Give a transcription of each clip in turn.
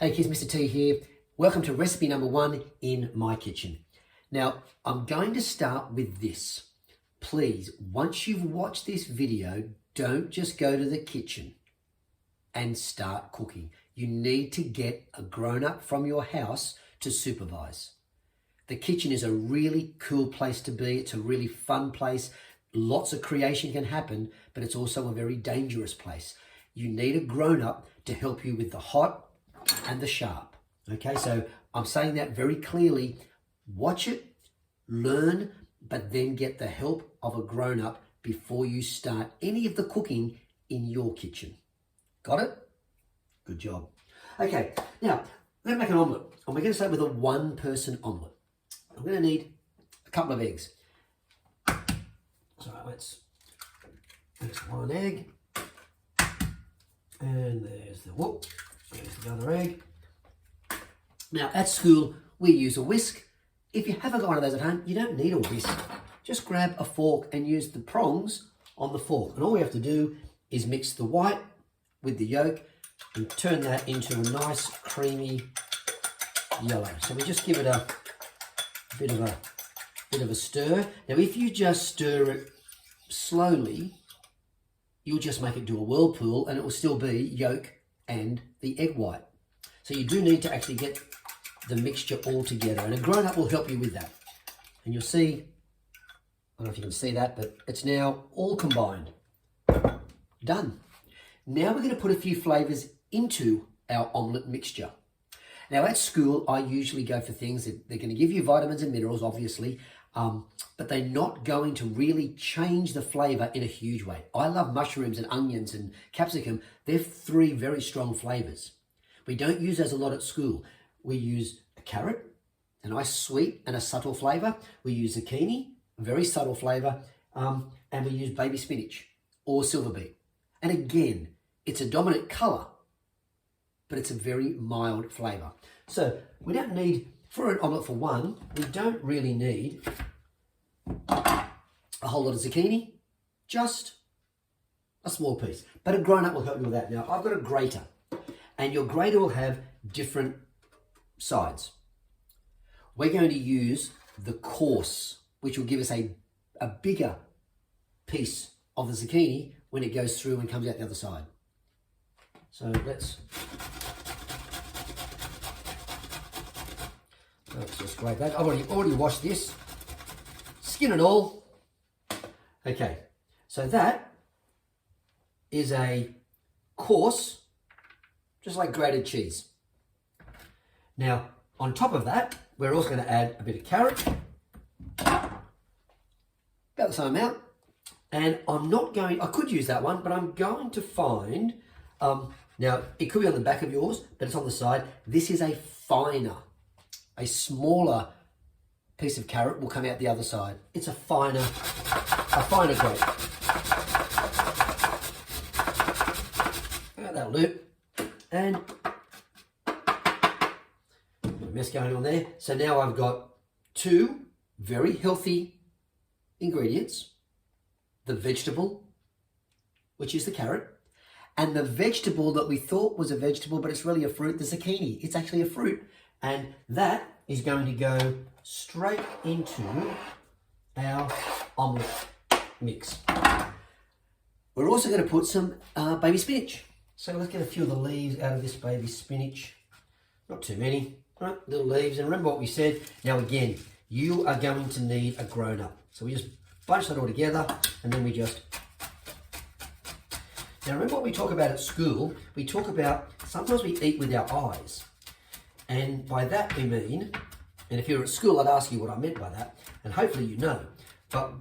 Hey kids, Mr. T here. Welcome to recipe number 1 in my kitchen. Now, I'm going to start with this. Please, once you've watched this video, don't just go to the kitchen and start cooking. You need to get a grown-up from your house to supervise. The kitchen is a really cool place to be. It's a really fun place. Lots of creation can happen, but it's also a very dangerous place. You need a grown-up to help you with the hot and the sharp. Okay, so I'm saying that very clearly. Watch it, learn, but then get the help of a grown-up before you start any of the cooking in your kitchen. Got it? Good job. Okay, now let's make an omelette. And we're going to start with a one-person omelette. I'm going to need a couple of eggs. So let's one egg. And there's the other egg. Now at school we use a whisk. If you haven't got one of those at home, you don't need a whisk. Just grab a fork and use the prongs on the fork. And all we have to do is mix the white with the yolk and turn that into a nice creamy yellow. So we just give it a bit of a stir. Now if you just stir it slowly, you'll just make it do a whirlpool and it will still be yolk and the egg white. So you do need to actually get the mixture all together, and a grown-up will help you with that. And you'll see, I don't know if you can see that, but it's now all combined. Done. Now we're going to put a few flavours into our omelette mixture. Now at school, I usually go for things that they're going to give you vitamins and minerals, obviously, but they're not going to really change the flavour in a huge way. I love mushrooms and onions and capsicum. They're 3 very strong flavours. We don't use those a lot at school. We use a carrot, a nice sweet and a subtle flavour. We use zucchini, a very subtle flavour, and we use baby spinach or silver beet. And again, it's a dominant colour, but it's a very mild flavour. So we don't need, for an omelette for one, we don't really need a whole lot of zucchini, just a small piece. But a grown-up will help you with that. Now, I've got a grater, and your grater will have different sides. We're going to use the coarse, which will give us a bigger piece of the zucchini when it goes through and comes out the other side. So let's just grate that. I've already washed this, skin and all. Okay, so that is a coarse, just like grated cheese. Now, on top of that, we're also going to add a bit of carrot, about the same amount. And I could use that one, but I'm going to find, now it could be on the back of yours, but it's on the side. This is a smaller piece of carrot will come out the other side. It's a finer grape. That'll do. And mess going on there. So now I've got 2 very healthy ingredients. The vegetable, which is the carrot, and the vegetable that we thought was a vegetable, but it's really a fruit, the zucchini. It's actually a fruit. And that is going to go straight into our omelette mix. We're also going to put some baby spinach. So let's get a few of the leaves out of this baby spinach. Not too many, right? Little leaves. And remember what we said. Now again, you are going to need a grown-up. So we just bunch that all together, and then we just... Now remember what we talk about at school? We talk about, sometimes we eat with our eyes. And by that we mean, and if you're at school, I'd ask you what I meant by that, and hopefully you know, but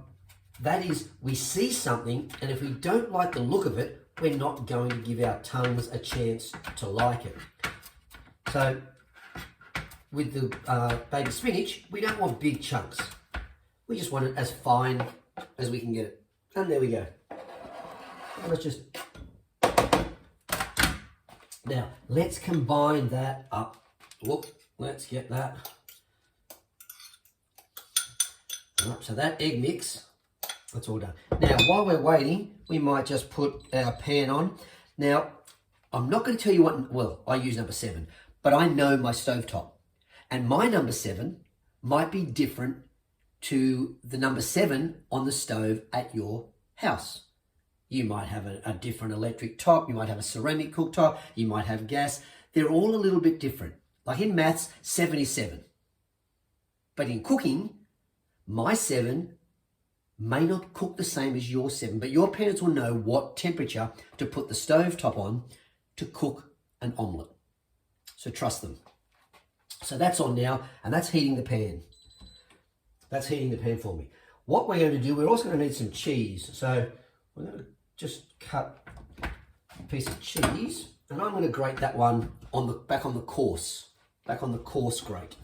that is, we see something, and if we don't like the look of it, we're not going to give our tongues a chance to like it. So with the baby spinach, we don't want big chunks. We just want it as fine as we can get it. And there we go. Let's just... Now, let's combine that up. Look, let's get that. Right, so that egg mix, that's all done. Now, while we're waiting, we might just put our pan on. Now, I'm not going to tell you what, well, I use number 7, but I know my stovetop. And my number 7 might be different to the number 7 on the stove at your house. You might have a different electric top, you might have a ceramic cooktop, you might have gas. They're all a little bit different. Like in maths, 7 is 7. But in cooking, my 7 may not cook the same as your 7, but your parents will know what temperature to put the stove top on to cook an omelette. So trust them. So that's on now, and that's heating the pan. That's heating the pan for me. What we're going to do, we're also going to need some cheese. So we're going to just cut a piece of cheese, and I'm going to grate that one on the back on the coarse grate.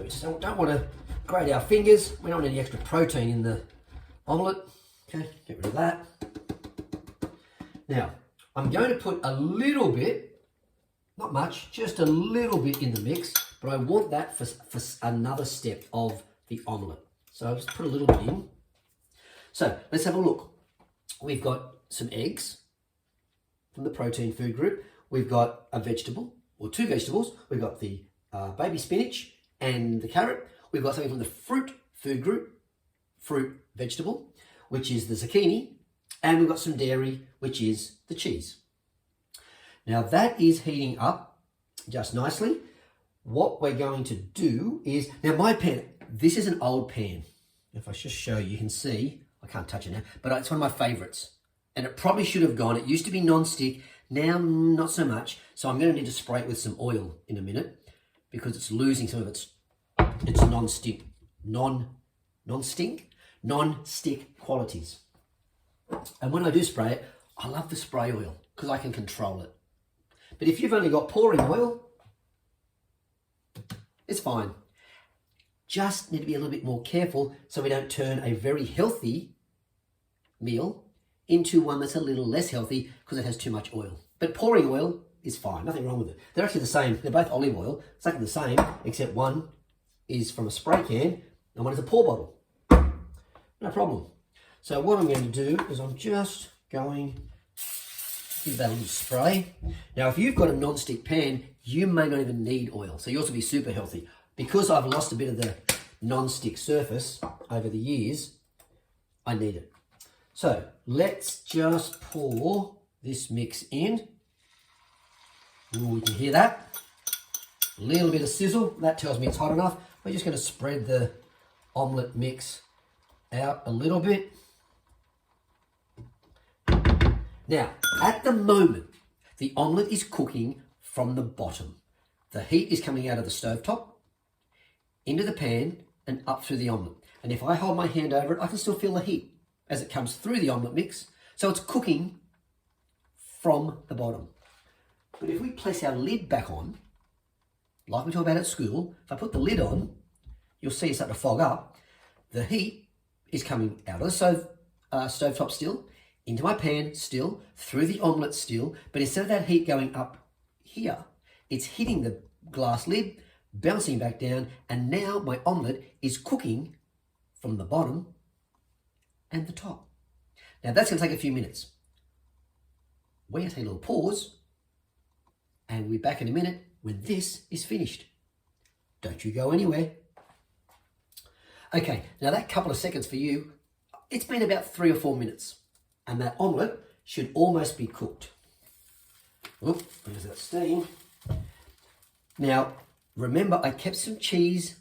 So we don't want to grate our fingers. We don't want any extra protein in the omelette. Okay, get rid of that. Now, I'm going to put a little bit, not much, just a little bit in the mix, but I want that for another step of the omelette. So I'll just put a little bit in. So let's have a look. We've got some eggs from the protein food group. We've got a vegetable, or 2 vegetables. We've got the baby spinach and the carrot. We've got something from the fruit food group, fruit vegetable, which is the zucchini. And we've got some dairy, which is the cheese. Now that is heating up just nicely. What we're going to do is, now my pan, this is an old pan. If I just show you, you can see, I can't touch it now, but it's one of my favorites. And it probably should have gone. It used to be non-stick, now not so much. So I'm going to need to spray it with some oil in a minute because it's losing some of its non-stick qualities. And when I do spray it, I love the spray oil because I can control it. But if you've only got pouring oil, it's fine. Just need to be a little bit more careful so we don't turn a very healthy meal into one that's a little less healthy because it has too much oil. But pouring oil is fine, nothing wrong with it. They're actually the same. They're both olive oil, exactly the same, except one is from a spray can and one is a pour bottle. No problem. So what I'm going to do is I'm just going to give that a little spray. Now, if you've got a non-stick pan, you may not even need oil. So yours will be super healthy. Because I've lost a bit of the non-stick surface over the years, I need it. So let's just pour this mix in. Ooh, you can hear that. A little bit of sizzle. That tells me it's hot enough. We're just going to spread the omelette mix out a little bit. Now, at the moment, the omelette is cooking from the bottom. The heat is coming out of the stovetop, into the pan, and up through the omelette. And if I hold my hand over it, I can still feel the heat as it comes through the omelette mix. So it's cooking from the bottom. But if we place our lid back on, like we talk about at school, if I put the lid on, you'll see it start to fog up. The heat is coming out of the stovetop still, into my pan still, through the omelette still, but instead of that heat going up here, it's hitting the glass lid, bouncing back down, and now my omelette is cooking from the bottom and the top. Now that's going to take a few minutes. We're going to take a little pause, and we'll be back in a minute when this is finished. Don't you go anywhere. Okay, now that couple of seconds for you, it's been about 3 or 4 minutes. And that omelette should almost be cooked. Oop, there's that steam. Now, remember I kept some cheese.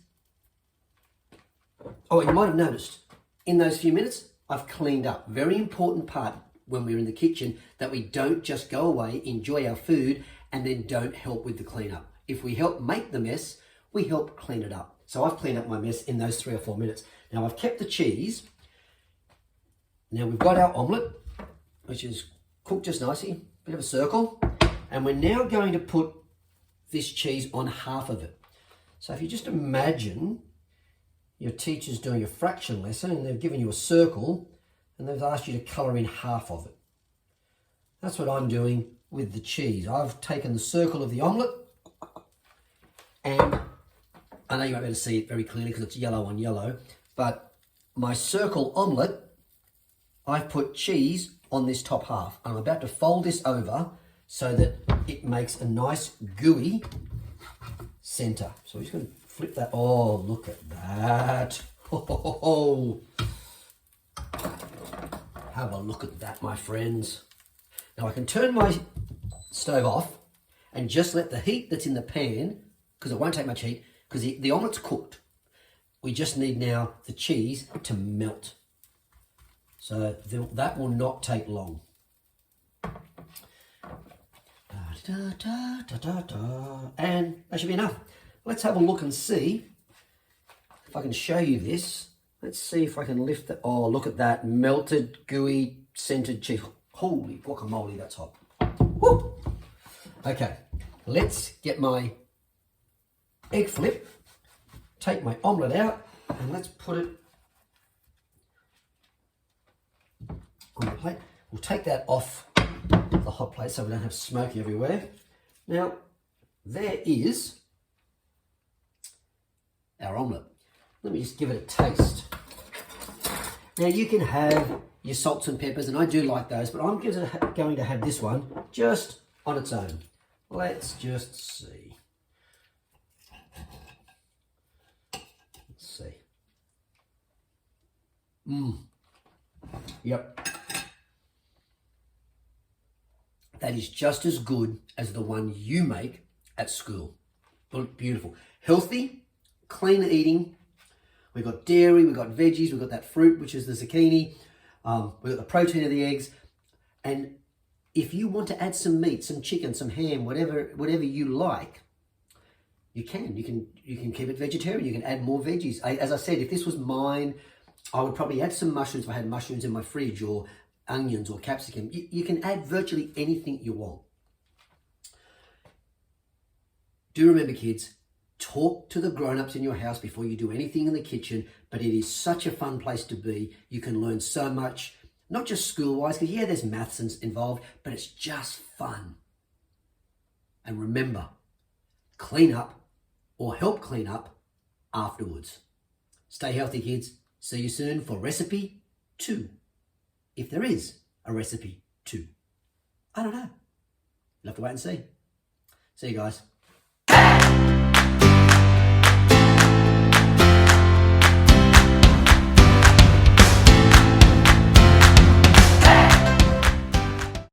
Oh, you might have noticed, in those few minutes, I've cleaned up. Very important part when we're in the kitchen, that we don't just go away, enjoy our food, and then don't help with the cleanup. If we help make the mess, we help clean it up. So I've cleaned up my mess in those 3 or 4 minutes. Now I've kept the cheese. Now we've got our omelette, which is cooked just nicely, bit of a circle. And we're now going to put this cheese on half of it. So if you just imagine your teacher's doing a fraction lesson and they've given you a circle and they've asked you to colour in half of it. That's what I'm doing with the cheese. I've taken the circle of the omelette, and I know you won't be able to see it very clearly because it's yellow on yellow, but my circle omelette, I've put cheese on this top half. I'm about to fold this over so that it makes a nice gooey center. So we're just going to flip that. Oh, look at that. Oh. Have a look at that, my friends. Now I can turn my stove off and just let the heat that's in the pan, because it won't take much heat, because the omelette's cooked. We just need now the cheese to melt. So that will not take long. And that should be enough. Let's have a look and see if I can show you this. Let's see if I can lift it. Oh, look at that melted, gooey, scented cheese. Holy guacamole, that's hot. Woo! Okay, let's get my egg flip, take my omelette out, and let's put it on the plate. We'll take that off the hot plate so we don't have smoke everywhere. Now, there is our omelette. Let me just give it a taste. Now, you can have your salts and peppers, and I do like those, but I'm going to have this one just on its own. Let's just see. Let's see. Yep. That is just as good as the one you make at school. Beautiful. Healthy, clean eating. We've got dairy, we've got veggies, we've got that fruit, which is the zucchini. We've got the protein of the eggs. And if you want to add some meat, some chicken, some ham, whatever you like, you can. You can keep it vegetarian. You can add more veggies. As I said, if this was mine, I would probably add some mushrooms if I had mushrooms in my fridge, or onions or capsicum. You can add virtually anything you want. Do remember, kids, talk to the grown-ups in your house before you do anything in the kitchen, but it is such a fun place to be. You can learn so much, not just school-wise, because yeah, there's maths involved, but it's just fun. And remember, clean up or help clean up afterwards. Stay healthy, kids. See you soon for recipe 2. If there is a recipe 2. I don't know. You'll have to wait and see. See you guys.